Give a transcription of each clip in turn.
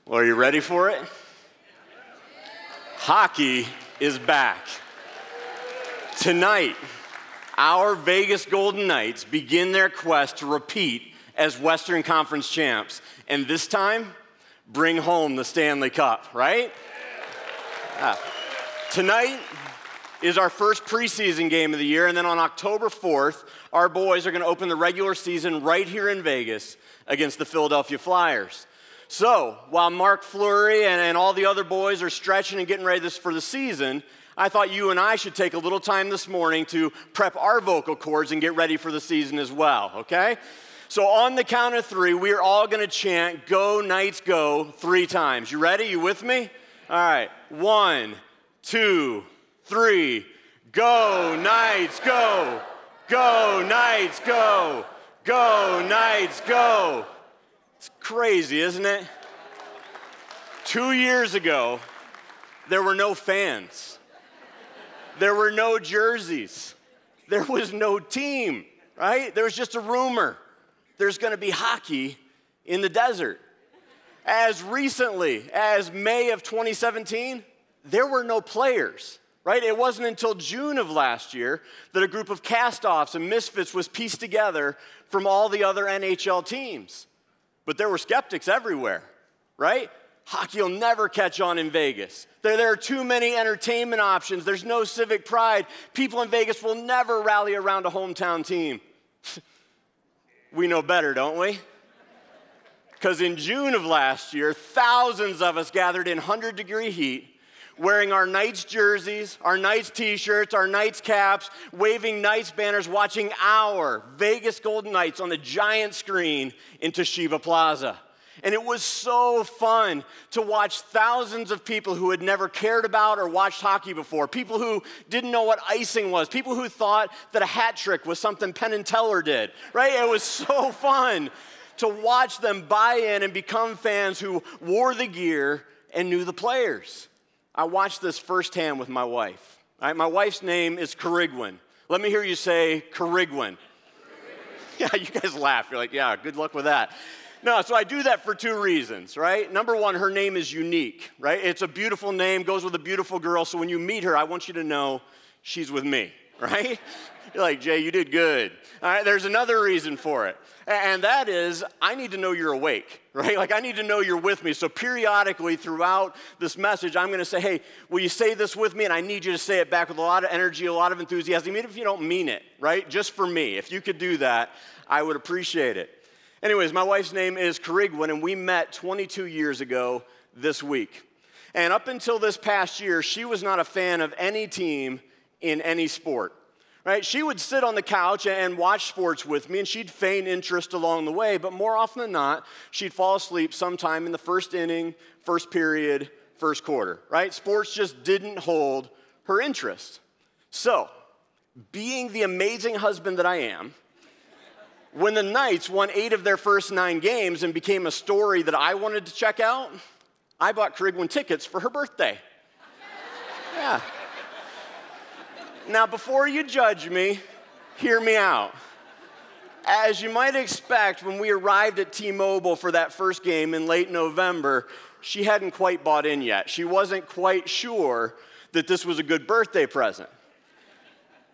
Well, are you ready for it? Hockey is back. Tonight, our Vegas Golden Knights begin their quest to repeat as Western Conference champs, and this time, bring home the Stanley Cup, right? Tonight is our first preseason game of the year, and then on October 4th, our boys are going to open the regular season right here in Vegas against the Philadelphia Flyers. So, while Mark Fleury and all the other boys are stretching and getting ready for the season, I thought you and I should take a little time this morning to prep our vocal cords and get ready for the season as well, okay? So on the count of three, we're all going to chant, "Go Knights, go," 3 times. You ready? You with me? All right. 1, 2, 3. Go Knights, go! Go Knights, go! Go Knights, go! It's crazy, isn't it? 2 years ago, there were no fans. There were no jerseys. There was no team, right? There was just a rumor. There's going to be hockey in the desert. As recently as May of 2017, there were no players, right? It wasn't until June of last year that a group of cast-offs and misfits was pieced together from all the other NHL teams. But there were skeptics everywhere, right? Hockey will never catch on in Vegas. There are too many entertainment options. There's no civic pride. People in Vegas will never rally around a hometown team. We know better, don't we? Because in June of last year, thousands of us gathered in 100-degree heat, wearing our Knights jerseys, our Knights t-shirts, our Knights caps, waving Knights banners, watching our Vegas Golden Knights on the giant screen in Toshiba Plaza. And it was so fun to watch thousands of people who had never cared about or watched hockey before, people who didn't know what icing was, people who thought that a hat trick was something Penn and Teller did, right? It was so fun to watch them buy in and become fans who wore the gear and knew the players. I watched this firsthand with my wife. All right, my wife's name is Carigwin. Let me hear you say Carigwin. Yeah, you guys laugh. You're like, yeah, good luck with that. No, so I do that for 2 reasons, right? Number one, her name is unique, right? It's a beautiful name, goes with a beautiful girl, so when you meet her, I want you to know she's with me, right? You're like, Jay, you did good. All right, there's another reason for it, and that is I need to know you're awake, right? Like I need to know you're with me, so periodically throughout this message, I'm going to say, hey, will you say this with me? And I need you to say it back with a lot of energy, a lot of enthusiasm, even if you don't mean it, right? Just for me. If you could do that, I would appreciate it. Anyways, my wife's name is Carigwin, and we met 22 years ago this week. And up until this past year, she was not a fan of any team in any sport, right? She would sit on the couch and watch sports with me, and she'd feign interest along the way, but more often than not, she'd fall asleep sometime in the first inning, first period, first quarter, right? Sports just didn't hold her interest. So, being the amazing husband that I am, when the Knights won 8 of their first 9 games and became a story that I wanted to check out, I bought Carigwin tickets for her birthday. Yeah. Now, before you judge me, hear me out. As you might expect, when we arrived at T-Mobile for that first game in late November, she hadn't quite bought in yet. She wasn't quite sure that this was a good birthday present.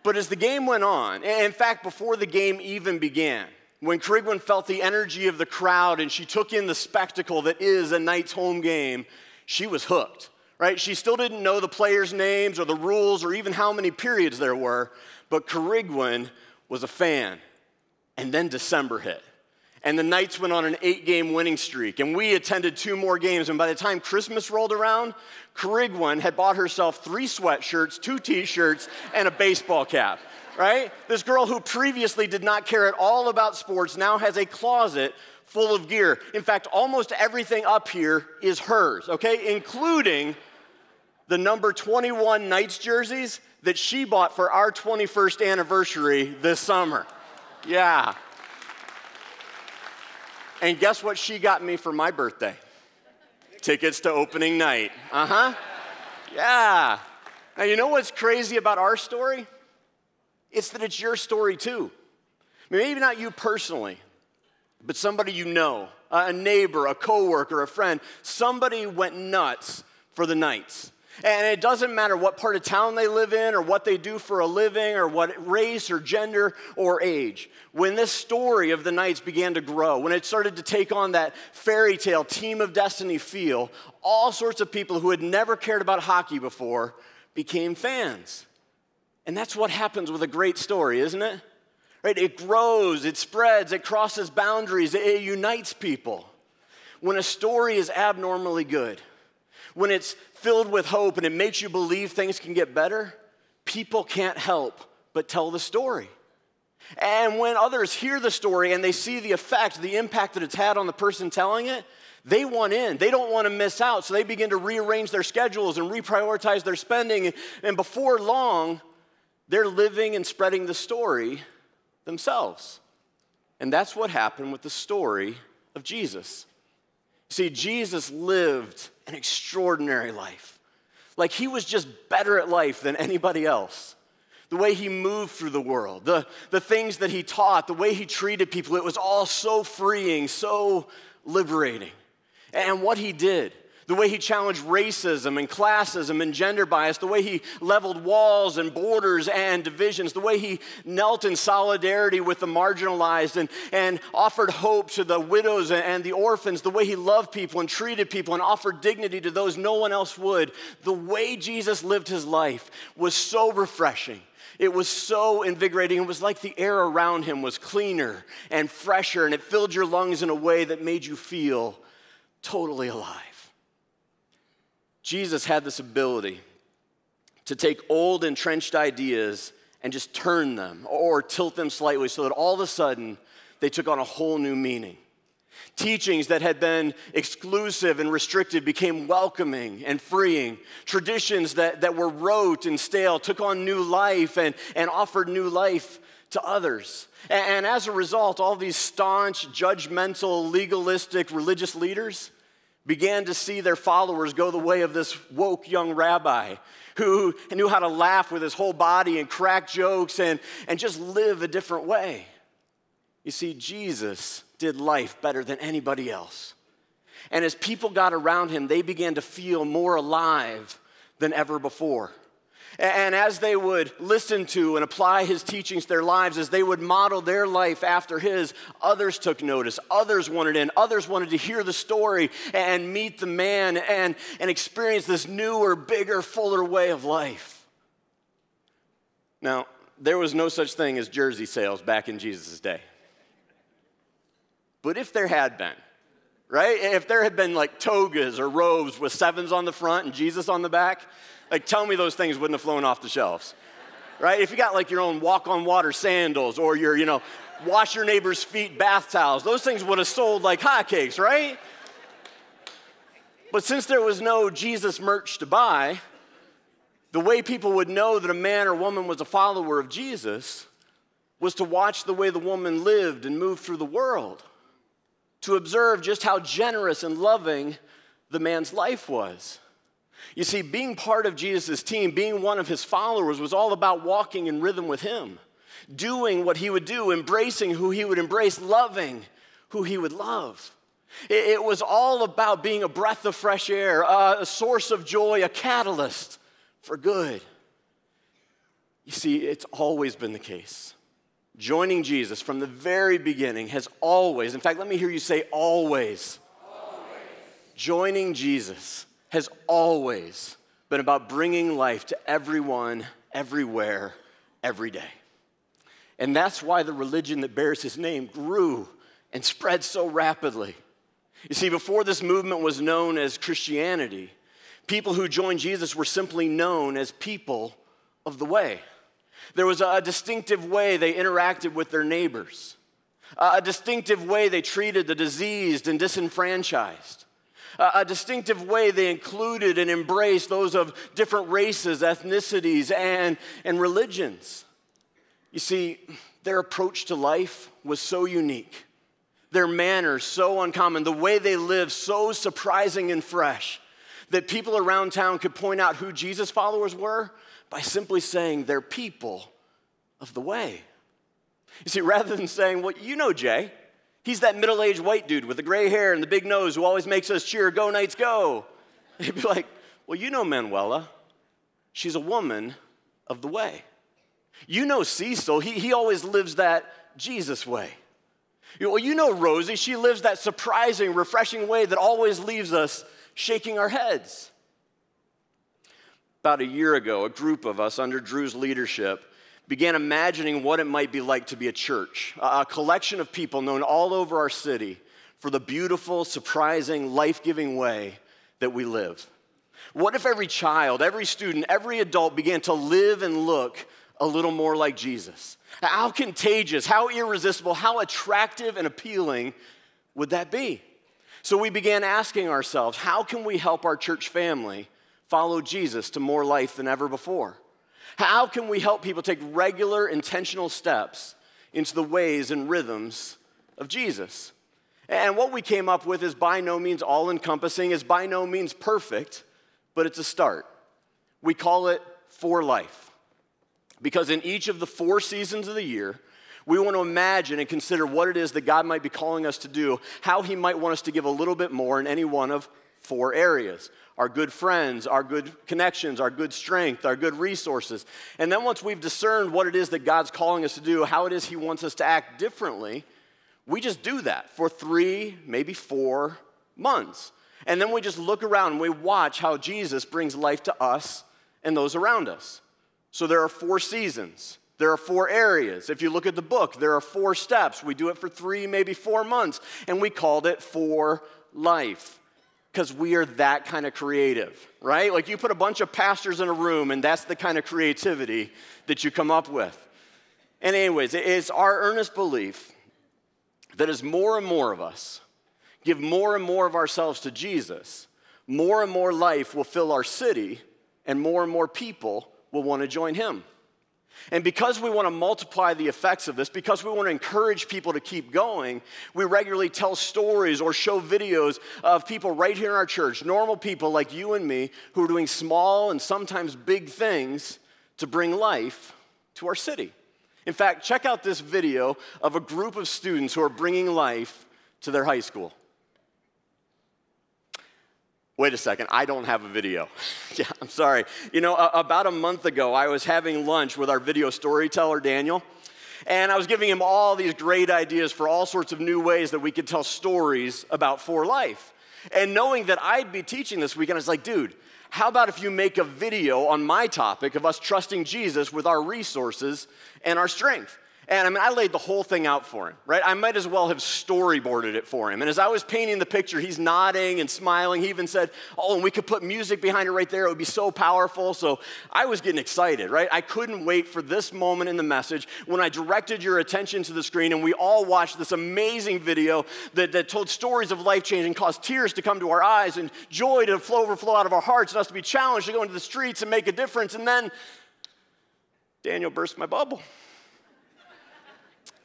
But as the game went on, and in fact, before the game even began, when Carigwin felt the energy of the crowd and she took in the spectacle that is a Knights home game, she was hooked, right? She still didn't know the players' names or the rules or even how many periods there were, but Carigwin was a fan. And then December hit. And the Knights went on an 8-game winning streak, and we attended 2 more games, and by the time Christmas rolled around, Carigwin had bought herself 3 sweatshirts, 2 t-shirts, and a baseball cap, right? This girl who previously did not care at all about sports now has a closet full of gear. In fact, almost everything up here is hers, okay? Including the number 21 Knights jerseys that she bought for our 21st anniversary this summer. Yeah. And guess what she got me for my birthday? Tickets to opening night. Yeah. Now, you know what's crazy about our story? It's that it's your story too. Maybe not you personally, but somebody you know, a neighbor, a coworker, a friend, somebody went nuts for the Knights. And it doesn't matter what part of town they live in or what they do for a living or what race or gender or age. When this story of the Knights began to grow, when it started to take on that fairy tale team of destiny feel, all sorts of people who had never cared about hockey before became fans. And that's what happens with a great story, isn't it? Right? It grows, it spreads, it crosses boundaries, it unites people. When a story is abnormally good, when it's filled with hope and it makes you believe things can get better, people can't help but tell the story. And when others hear the story and they see the effect, the impact that it's had on the person telling it, they want in. They don't want to miss out, so they begin to rearrange their schedules and reprioritize their spending. And before long, they're living and spreading the story themselves. And that's what happened with the story of Jesus. See, Jesus lived an extraordinary life. Like he was just better at life than anybody else. The way he moved through the world, the things that he taught, the way he treated people, it was all so freeing, so liberating. And what he did, the way he challenged racism and classism and gender bias, the way he leveled walls and borders and divisions, the way he knelt in solidarity with the marginalized and offered hope to the widows and the orphans, the way he loved people and treated people and offered dignity to those no one else would. The way Jesus lived his life was so refreshing. It was so invigorating. It was like the air around him was cleaner and fresher, and it filled your lungs in a way that made you feel totally alive. Jesus had this ability to take old entrenched ideas and just turn them or tilt them slightly so that all of a sudden they took on a whole new meaning. Teachings that had been exclusive and restrictive became welcoming and freeing. Traditions that were rote and stale took on new life and offered new life to others. And as a result, all these staunch, judgmental, legalistic religious leaders began to see their followers go the way of this woke young rabbi who knew how to laugh with his whole body and crack jokes and just live a different way. You see, Jesus did life better than anybody else. And as people got around him, they began to feel more alive than ever before. And as they would listen to and apply his teachings to their lives, as they would model their life after his, others took notice. Others wanted in. Others wanted to hear the story and meet the man and experience this newer, bigger, fuller way of life. Now, there was no such thing as jersey sales back in Jesus' day. But if there had been, right? If there had been like togas or robes with sevens on the front and Jesus on the back, like tell me those things wouldn't have flown off the shelves, right? If you got like your own walk-on-water sandals or your, wash your neighbor's feet bath towels, those things would have sold like hotcakes, right? But since there was no Jesus merch to buy, the way people would know that a man or woman was a follower of Jesus was to watch the way the woman lived and moved through the world, to observe just how generous and loving the man's life was. You see, being part of Jesus' team, being one of his followers, was all about walking in rhythm with him, doing what he would do, embracing who he would embrace, loving who he would love. It was all about being a breath of fresh air, a source of joy, a catalyst for good. You see, it's always been the case. Joining Jesus from the very beginning has always, in fact, let me hear you say always. Joining Jesus has always been about bringing life to everyone, everywhere, every day. And that's why the religion that bears his name grew and spread so rapidly. You see, before this movement was known as Christianity, people who joined Jesus were simply known as people of the way. There was a distinctive way they interacted with their neighbors, a distinctive way they treated the diseased and disenfranchised, a distinctive way they included and embraced those of different races, ethnicities, and religions. You see, their approach to life was so unique, their manners so uncommon, the way they lived so surprising and fresh, that people around town could point out who Jesus' followers were by simply saying they're people of the way. You see, rather than saying, well, Jay, He's that middle-aged white dude with the gray hair and the big nose who always makes us cheer, go Knights, go. He'd be like, well, you know Manuela. She's a woman of the way. You know Cecil. He always lives that Jesus way. Well, you know Rosie. She lives that surprising, refreshing way that always leaves us shaking our heads. About a year ago, a group of us under Drew's leadership began imagining what it might be like to be a church, a collection of people known all over our city for the beautiful, surprising, life-giving way that we live. What if every child, every student, every adult began to live and look a little more like Jesus? How contagious, how irresistible, how attractive and appealing would that be? So we began asking ourselves, how can we help our church family follow Jesus to more life than ever before? How can we help people take regular, intentional steps into the ways and rhythms of Jesus? And what we came up with is by no means all-encompassing, is by no means perfect, but it's a start. We call it For Life. Because in each of the 4 seasons of the year, we want to imagine and consider what it is that God might be calling us to do, how he might want us to give a little bit more in any one of 4 areas. Our good friends, our good connections, our good strength, our good resources. And then once we've discerned what it is that God's calling us to do, how it is he wants us to act differently, we just do that for 3, maybe 4 months. And then we just look around and we watch how Jesus brings life to us and those around us. So there are 4 seasons. There are 4 areas. If you look at the book, there are 4 steps. We do it for 3, maybe 4 months, and we called it For Life. Because we are that kind of creative, right? Like you put a bunch of pastors in a room and that's the kind of creativity that you come up with. And anyways, it's our earnest belief that as more and more of us give more and more of ourselves to Jesus, more and more life will fill our city and more people will want to join him. And because we want to multiply the effects of this, because we want to encourage people to keep going, we regularly tell stories or show videos of people right here in our church, normal people like you and me, who are doing small and sometimes big things to bring life to our city. In fact, check out this video of a group of students who are bringing life to their high school. Wait a second, I don't have a video. Yeah, I'm sorry. You know, about a month ago, I was having lunch with our video storyteller, Daniel, and I was giving him all these great ideas for all sorts of new ways that we could tell stories about For Life. And knowing that I'd be teaching this weekend, I was like, dude, how about if you make a video on my topic of us trusting Jesus with our resources and our strength? And I mean, I laid the whole thing out for him, right? I might as well have storyboarded it for him. And as I was painting the picture, he's nodding and smiling. He even said, oh, and we could put music behind it right there. It would be so powerful. So I was getting excited, right? I couldn't wait for this moment in the message when I directed your attention to the screen and we all watched this amazing video that told stories of life-changing, caused tears to come to our eyes and joy to overflow out of our hearts and us to be challenged to go into the streets and make a difference. And then Daniel burst my bubble.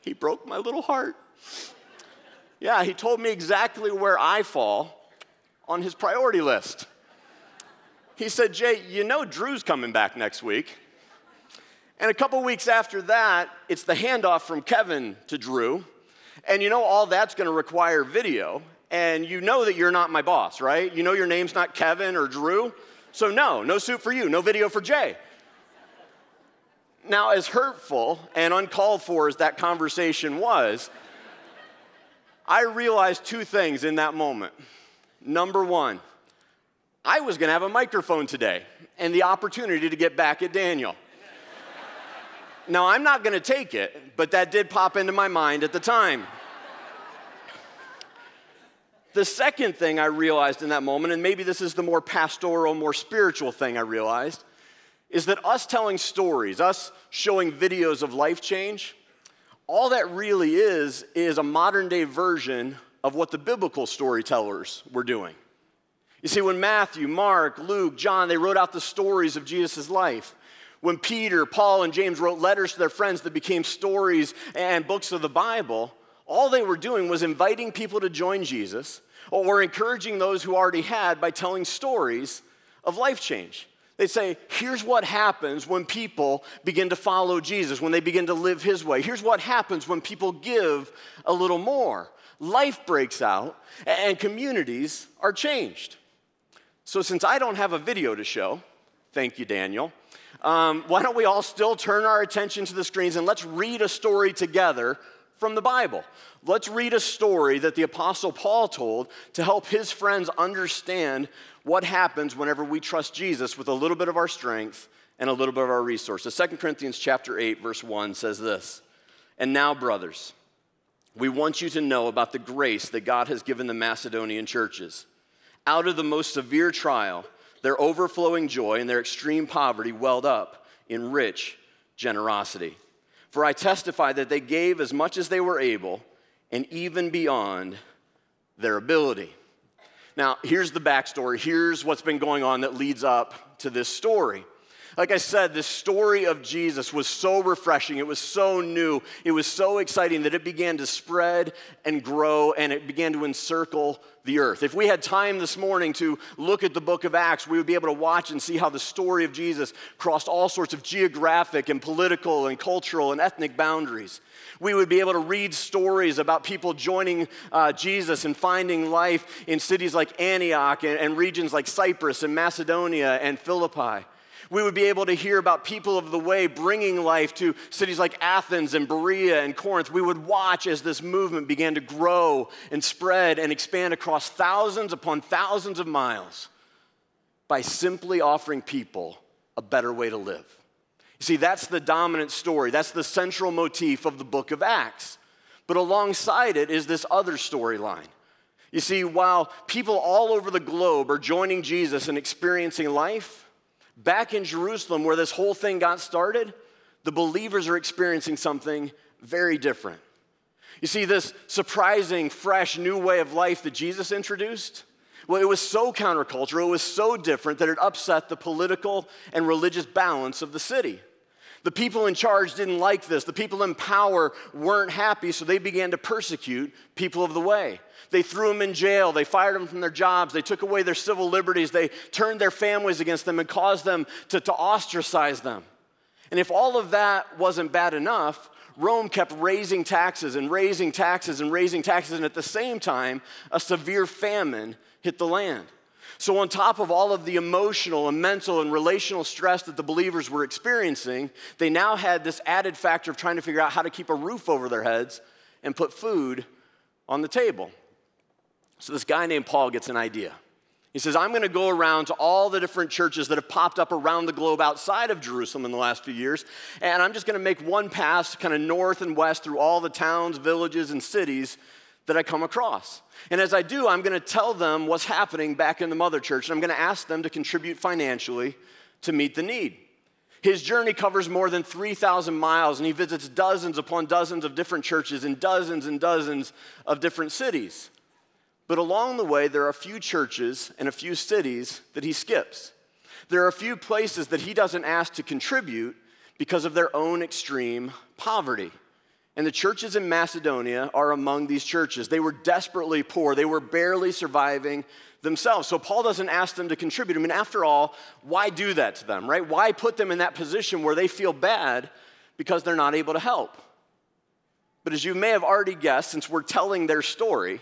He broke my little heart. Yeah, he told me exactly where I fall on his priority list. He said, Jay, you know Drew's coming back next week. And a couple weeks after that, it's the handoff from Kevin to Drew. And you know all that's going to require video. And you know that you're not my boss, right? You know your name's not Kevin or Drew. So no suit for you, no video for Jay. Now, as hurtful and uncalled for as that conversation was, I realized 2 things in that moment. Number 1, I was going to have a microphone today and the opportunity to get back at Daniel. Now, I'm not going to take it, but that did pop into my mind at the time. The second thing I realized in that moment, and maybe this is the more pastoral, more spiritual thing I realized, is that us telling stories, us showing videos of life change, all that really is a modern-day version of what the biblical storytellers were doing. You see, when Matthew, Mark, Luke, John, they wrote out the stories of Jesus' life, when Peter, Paul, and James wrote letters to their friends that became stories and books of the Bible, all they were doing was inviting people to join Jesus or encouraging those who already had by telling stories of life change. They'd say, here's what happens when people begin to follow Jesus, when they begin to live his way. Here's what happens when people give a little more. life breaks out, and communities are changed. So since I don't have a video to show, thank you, Daniel, why don't we all still turn our attention to the screens and let's read a story together from the Bible. Let's read a story that the Apostle Paul told to help his friends understand what happens whenever we trust Jesus with a little bit of our strength and a little bit of our resources. 2 Corinthians chapter 8, verse 1 says this, "And now, brothers, we want you to know about the grace that God has given the Macedonian churches. Out of the most severe trial, their overflowing joy and their extreme poverty welled up in rich generosity. For I testify that they gave as much as they were able, and even beyond their ability." Now, here's the backstory. Here's what's been going on that leads up to this story. Like I said, this story of Jesus was so refreshing. It was so new. It was so exciting that it began to spread and grow, and it began to encircle the earth. If we had time this morning to look at the book of Acts, we would be able to watch and see how the story of Jesus crossed all sorts of geographic and political and cultural and ethnic boundaries. We would be able to read stories about people joining Jesus and finding life in cities like Antioch and regions like Cyprus and Macedonia and Philippi. We would be able to hear about people of the way bringing life to cities like Athens and Berea and Corinth. We would watch as this movement began to grow and spread and expand across thousands upon thousands of miles by simply offering people a better way to live. You see, that's the dominant story. That's the central motif of the book of Acts. But alongside it is this other storyline. You see, while people all over the globe are joining Jesus and experiencing life, back in Jerusalem, where this whole thing got started, the believers are experiencing something very different. You see, this surprising, fresh, new way of life that Jesus introduced, well, it was so countercultural, it was so different that it upset the political and religious balance of the city. The people in charge didn't like this. The people in power weren't happy, so they began to persecute people of the way. They threw them in jail. They fired them from their jobs. They took away their civil liberties. They turned their families against them and caused them to ostracize them. And if all of that wasn't bad enough, Rome kept raising taxes and raising taxes and raising taxes, and at the same time, a severe famine hit the land. So on top of all of the emotional and mental and relational stress that the believers were experiencing, they now had this added factor of trying to figure out how to keep a roof over their heads and put food on the table. So this guy named Paul gets an idea. He says, I'm going to go around to all the different churches that have popped up around the globe outside of Jerusalem in the last few years, and I'm just going to make one pass kind of north and west through all the towns, villages, and cities that I come across. And as I do, I'm going to tell them what's happening back in the mother church, and I'm going to ask them to contribute financially to meet the need. His journey covers more than 3,000 miles, and he visits dozens upon dozens of different churches in dozens and dozens of different cities. But along the way, there are a few churches and a few cities that he skips. There are a few places that he doesn't ask to contribute because of their own extreme poverty. And the churches in Macedonia are among these churches. They were desperately poor. They were barely surviving themselves. So Paul doesn't ask them to contribute. I mean, after all, why do that to them, right? Why put them in that position where they feel bad because they're not able to help? But as you may have already guessed, since we're telling their story,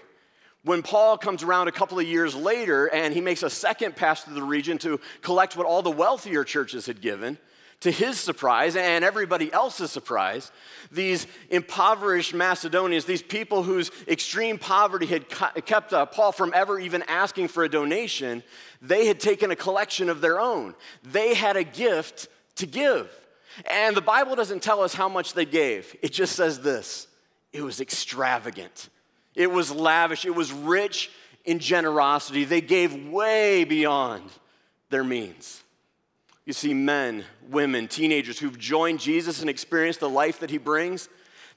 when Paul comes around a couple of years later and he makes a second pass through the region to collect what all the wealthier churches had given, to his surprise and everybody else's surprise, these impoverished Macedonians, these people whose extreme poverty had kept Paul from ever even asking for a donation, they had taken a collection of their own. They had a gift to give. And the Bible doesn't tell us how much they gave. It just says this: it was extravagant. It was lavish. It was rich in generosity. They gave way beyond their means. You see, men, women, teenagers who've joined Jesus and experienced the life that he brings,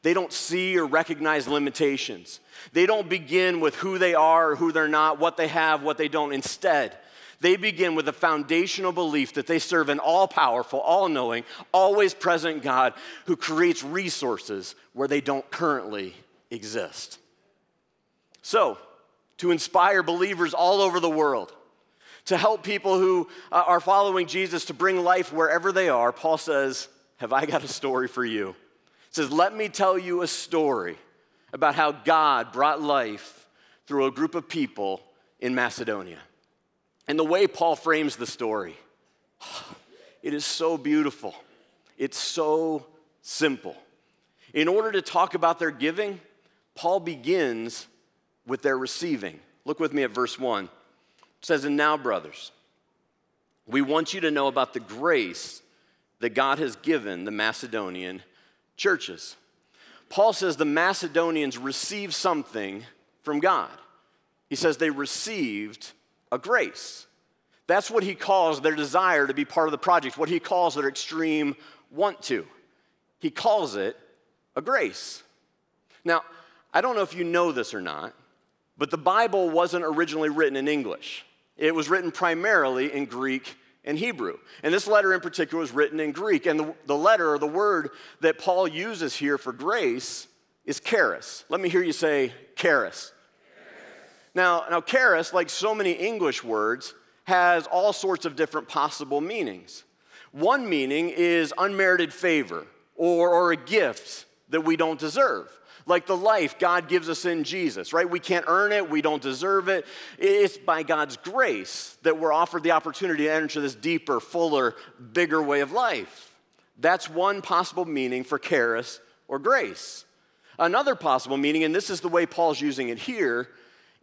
they don't see or recognize limitations. They don't begin with who they are or who they're not, what they have, what they don't. Instead, they begin with a foundational belief that they serve an all-powerful, all-knowing, always present God who creates resources where they don't currently exist. So, to inspire believers all over the world, to help people who are following Jesus to bring life wherever they are, Paul says, have I got a story for you? He says, let me tell you a story about how God brought life through a group of people in Macedonia. And the way Paul frames the story, it is so beautiful. It's so simple. In order to talk about their giving, Paul begins with their receiving. Look with me at verse 1. It says, "And now, brothers, we want you to know about the grace that God has given the Macedonian churches." Paul says the Macedonians received something from God. He says they received a grace. That's what he calls their desire to be part of the project, what he calls their extreme want to. He calls it a grace. Now, I don't know if you know this or not, but the Bible wasn't originally written in English. It was written primarily in Greek and Hebrew. And this letter in particular was written in Greek. And the letter, or the word that Paul uses here for grace is charis. Let me hear you say charis. Now, charis, like so many English words, has all sorts of different possible meanings. One meaning is unmerited favor or a gift that we don't deserve. Like the life God gives us in Jesus, right? We can't earn it, we don't deserve it. It's by God's grace that we're offered the opportunity to enter into this deeper, fuller, bigger way of life. That's one possible meaning for charis or grace. Another possible meaning, and this is the way Paul's using it here,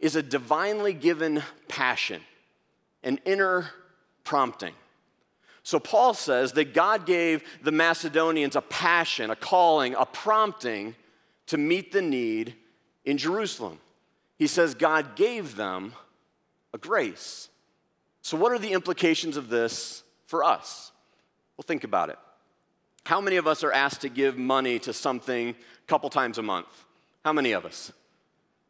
is a divinely given passion, an inner prompting. So Paul says that God gave the Macedonians a passion, a calling, a prompting to meet the need in Jerusalem. He says God gave them a grace. So what are the implications of this for us? Well, think about it. How many of us are asked to give money to something a couple times a month? How many of us?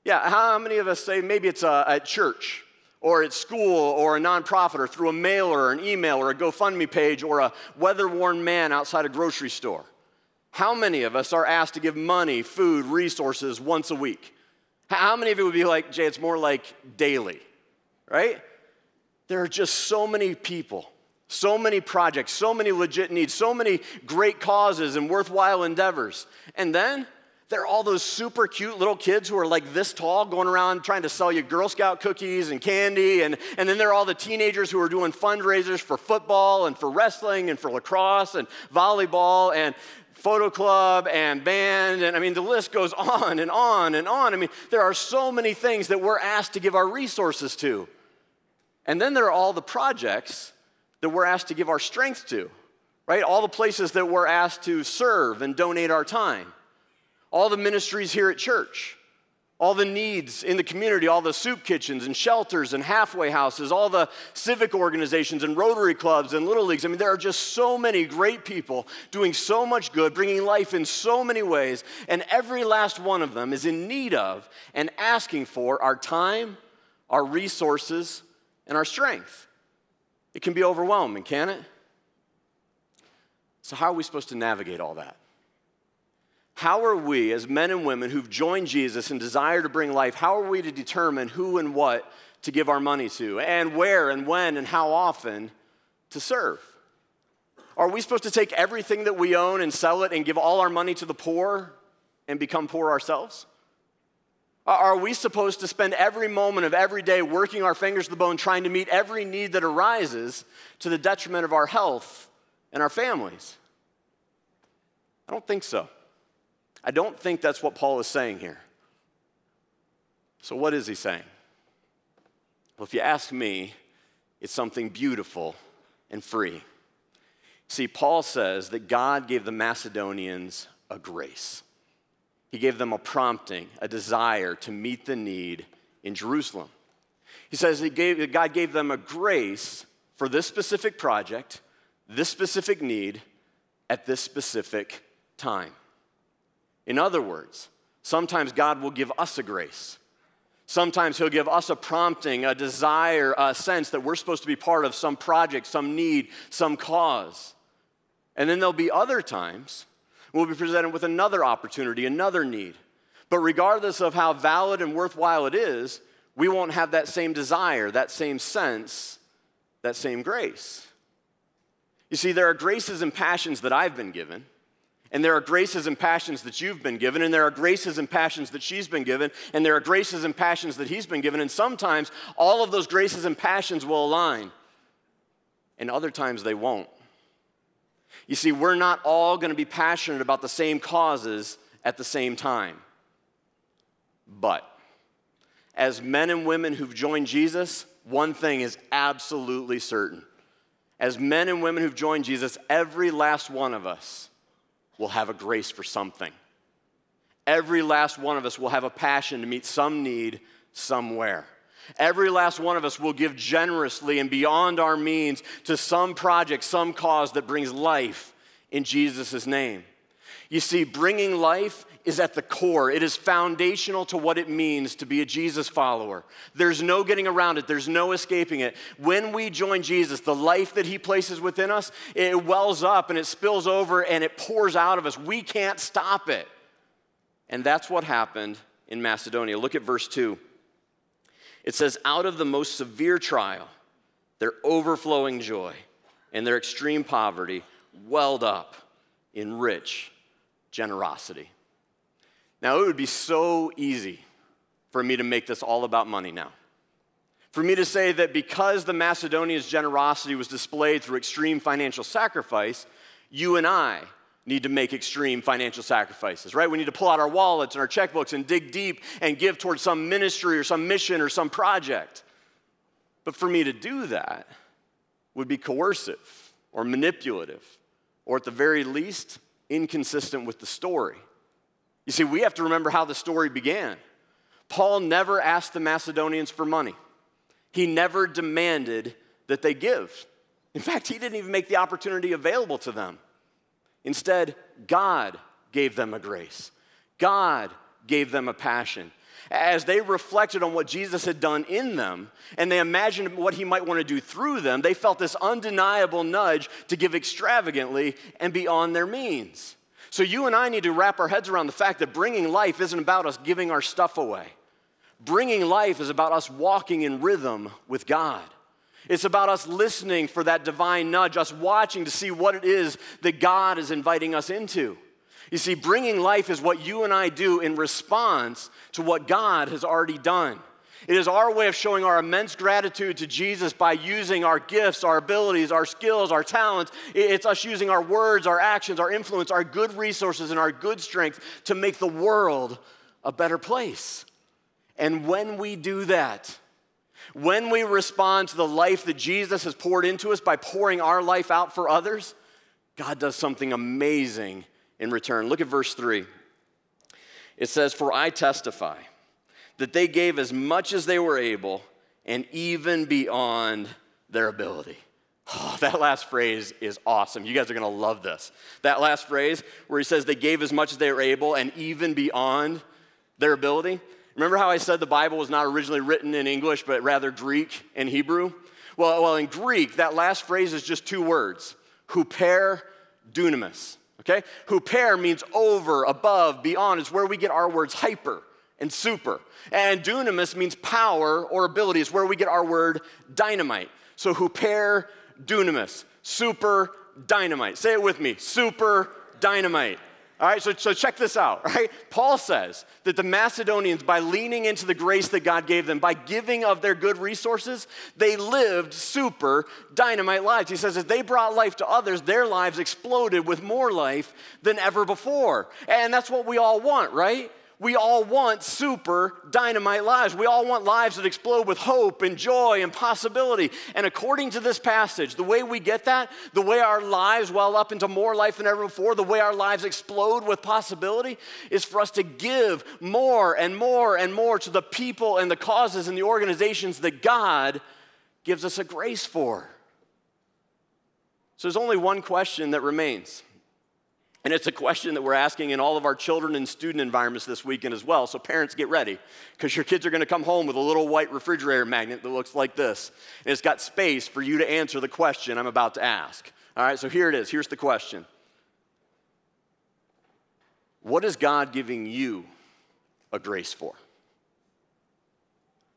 Yeah, how many of us say maybe it's at church or at school or a nonprofit or through a mailer or an email or a GoFundMe page or a weather-worn man outside a grocery store? How many of us are asked to give money, food, resources once a week? How many of it would be like, Jay, it's more like daily, right? There are just so many people, so many projects, so many legit needs, so many great causes and worthwhile endeavors. And then there are all those super cute little kids who are like this tall going around trying to sell you Girl Scout cookies and candy. And then there are all the teenagers who are doing fundraisers for football and for wrestling and for lacrosse and volleyball and photo club and band, and I mean, the list goes on and on and on. I mean, there are so many things that we're asked to give our resources to. And then there are all the projects that we're asked to give our strength to, right? All the places that we're asked to serve and donate our time. All the ministries here at church. All the needs in the community, all the soup kitchens and shelters and halfway houses, all the civic organizations and Rotary clubs and Little Leagues. I mean, there are just so many great people doing so much good, bringing life in so many ways, and every last one of them is in need of and asking for our time, our resources, and our strength. It can be overwhelming, can't it? So how are we supposed to navigate all that? How are we, as men and women who've joined Jesus and desire to bring life, how are we to determine who and what to give our money to, and where and when and how often to serve? Are we supposed to take everything that we own and sell it and give all our money to the poor and become poor ourselves? Are we supposed to spend every moment of every day working our fingers to the bone trying to meet every need that arises to the detriment of our health and our families? I don't think so. I don't think that's what Paul is saying here. So what is he saying? Well, if you ask me, it's something beautiful and free. See, Paul says that God gave the Macedonians a grace. He gave them a prompting, a desire to meet the need in Jerusalem. He says that God gave them a grace for this specific project, this specific need, at this specific time. In other words, sometimes God will give us a grace. Sometimes he'll give us a prompting, a desire, a sense that we're supposed to be part of some project, some need, some cause. And then there'll be other times we'll be presented with another opportunity, another need. But regardless of how valid and worthwhile it is, we won't have that same desire, that same sense, that same grace. You see, there are graces and passions that I've been given, And there are graces and passions that you've been given, and there are graces and passions that she's been given, and there are graces and passions that he's been given, and sometimes all of those graces and passions will align, and other times they won't. You see, we're not all going to be passionate about the same causes at the same time. But as men and women who've joined Jesus, one thing is absolutely certain. As men and women who've joined Jesus, every last one of us will have a grace for something. Every last one of us will have a passion to meet some need somewhere. Every last one of us will give generously and beyond our means to some project, some cause that brings life in Jesus' name. You see, bringing life is at the core. It is foundational to what it means to be a Jesus follower. There's no getting around it. There's no escaping it. When we join Jesus, the life that he places within us, it wells up and it spills over and it pours out of us. We can't stop it. And that's what happened in Macedonia. Look at verse 2. It says, out of the most severe trial, their overflowing joy and their extreme poverty welled up in rich generosity. Now, it would be so easy for me to make this all about money now. For me to say that because the Macedonians' generosity was displayed through extreme financial sacrifice, you and I need to make extreme financial sacrifices, right? We need to pull out our wallets and our checkbooks and dig deep and give towards some ministry or some mission or some project. But for me to do that would be coercive or manipulative, or at the very least, inconsistent with the story. You see, we have to remember how the story began. Paul never asked the Macedonians for money. He never demanded that they give. In fact, he didn't even make the opportunity available to them. Instead, God gave them a grace. God gave them a passion. As they reflected on what Jesus had done in them, and they imagined what he might want to do through them, they felt this undeniable nudge to give extravagantly and beyond their means. So you and I need to wrap our heads around the fact that bringing life isn't about us giving our stuff away. Bringing life is about us walking in rhythm with God. It's about us listening for that divine nudge, us watching to see what it is that God is inviting us into. You see, bringing life is what you and I do in response to what God has already done. It is our way of showing our immense gratitude to Jesus by using our gifts, our abilities, our skills, our talents. It's us using our words, our actions, our influence, our good resources, and our good strength to make the world a better place. And when we do that, when we respond to the life that Jesus has poured into us by pouring our life out for others, God does something amazing in return. Look at verse 3. It says, "For I testify that they gave as much as they were able and even beyond their ability." Oh, that last phrase is awesome. You guys are going to love this. That last phrase where he says they gave as much as they were able and even beyond their ability. Remember how I said the Bible was not originally written in English, but rather Greek and Hebrew? Well, in Greek, that last phrase is just two words, huper, dunamis, okay? Huper means over, above, beyond. It's where we get our words hyper and super. And dunamis means power or ability. It's where we get our word dynamite. So huper, dunamis, super dynamite. Say it with me, super dynamite. All right, so check this out, right? Paul says that the Macedonians, by leaning into the grace that God gave them, by giving of their good resources, they lived super dynamite lives. He says as they brought life to others, their lives exploded with more life than ever before. And that's what we all want, right? We all want super dynamite lives. We all want lives that explode with hope and joy and possibility. And according to this passage, the way we get that, the way our lives well up into more life than ever before, the way our lives explode with possibility, is for us to give more and more and more to the people and the causes and the organizations that God gives us a grace for. So there's only one question that remains. And it's a question that we're asking in all of our children and student environments this weekend as well. So parents, get ready, because your kids are going to come home with a little white refrigerator magnet that looks like this. And it's got space for you to answer the question I'm about to ask. All right, so here it is. Here's the question. What is God giving you a grace for?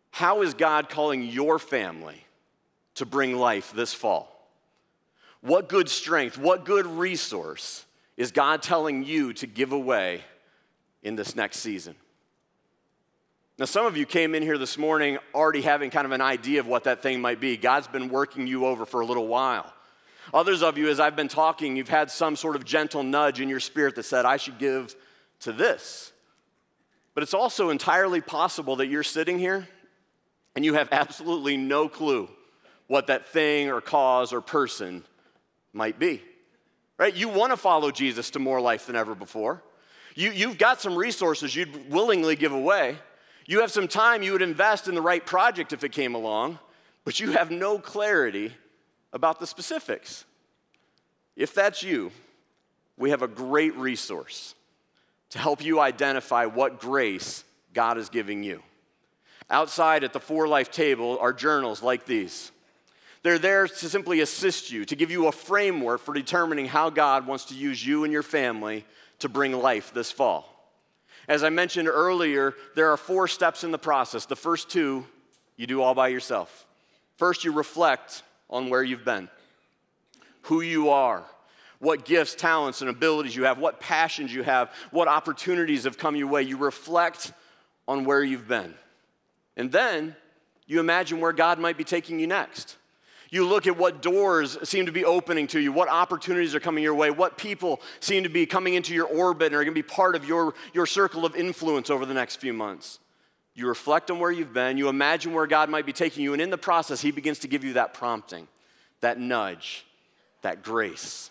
How is God calling your family to bring life this fall? What good strength, what good resource is God telling you to give away in this next season? Now, some of you came in here this morning already having kind of an idea of what that thing might be. God's been working you over for a little while. Others of you, as I've been talking, you've had some sort of gentle nudge in your spirit that said, I should give to this. But it's also entirely possible that you're sitting here and you have absolutely no clue what that thing or cause or person might be. Right? You want to follow Jesus to more life than ever before. You've got some resources you'd willingly give away. You have some time you would invest in the right project if it came along, but you have no clarity about the specifics. If that's you, we have a great resource to help you identify what grace God is giving you. Outside at the For Life table are journals like these. They're there to simply assist you, to give you a framework for determining how God wants to use you and your family to bring life this fall. As I mentioned earlier, there are 4 steps in the process. The first 2, you do all by yourself. First, you reflect on where you've been, who you are, what gifts, talents, and abilities you have, what passions you have, what opportunities have come your way. You reflect on where you've been. And then you imagine where God might be taking you next. You look at what doors seem to be opening to you, what opportunities are coming your way, what people seem to be coming into your orbit and are going to be part of your circle of influence over the next few months. You reflect on where you've been, you imagine where God might be taking you, and in the process, he begins to give you that prompting, that nudge, that grace.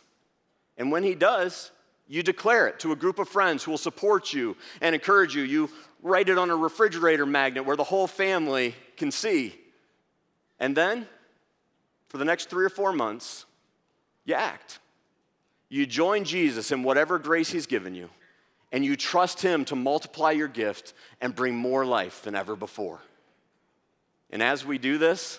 And when he does, you declare it to a group of friends who will support you and encourage you. You write it on a refrigerator magnet where the whole family can see. And then, for the next 3 or 4 months, you act. You join Jesus in whatever grace he's given you, and you trust him to multiply your gift and bring more life than ever before. And as we do this,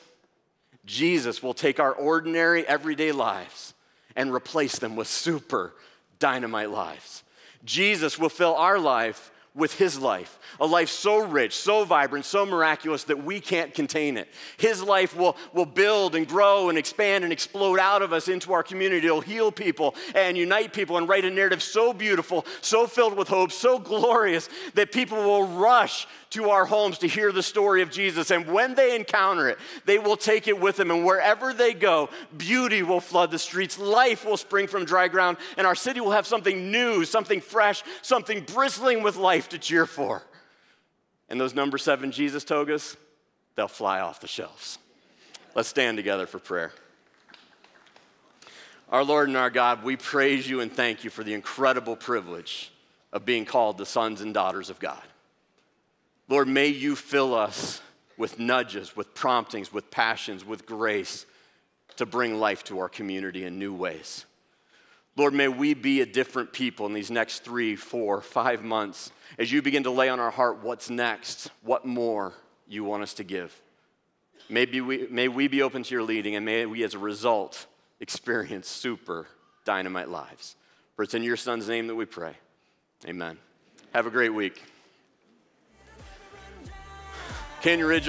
Jesus will take our ordinary, everyday lives and replace them with super dynamite lives. Jesus will fill our life with his life, a life so rich, so vibrant, so miraculous that we can't contain it. His life will build and grow and expand and explode out of us into our community. It'll heal people and unite people and write a narrative so beautiful, so filled with hope, so glorious that people will rush to our homes to hear the story of Jesus. And when they encounter it, they will take it with them. And wherever they go, beauty will flood the streets, life will spring from dry ground, and our city will have something new, something fresh, something bristling with life to cheer for. And those number 7 Jesus togas, they'll fly off the shelves. Let's stand together for prayer. Our Lord and our God, we praise you and thank you for the incredible privilege of being called the sons and daughters of God. Lord, may you fill us with nudges, with promptings, with passions, with grace to bring life to our community in new ways. Lord, may we be a different people in these next 3, 4, 5 months as you begin to lay on our heart what's next, what more you want us to give. May we be open to your leading, and may we, as a result, experience super dynamite lives. For it's in your Son's name that we pray. Amen. Have a great week. Canyon Ridge.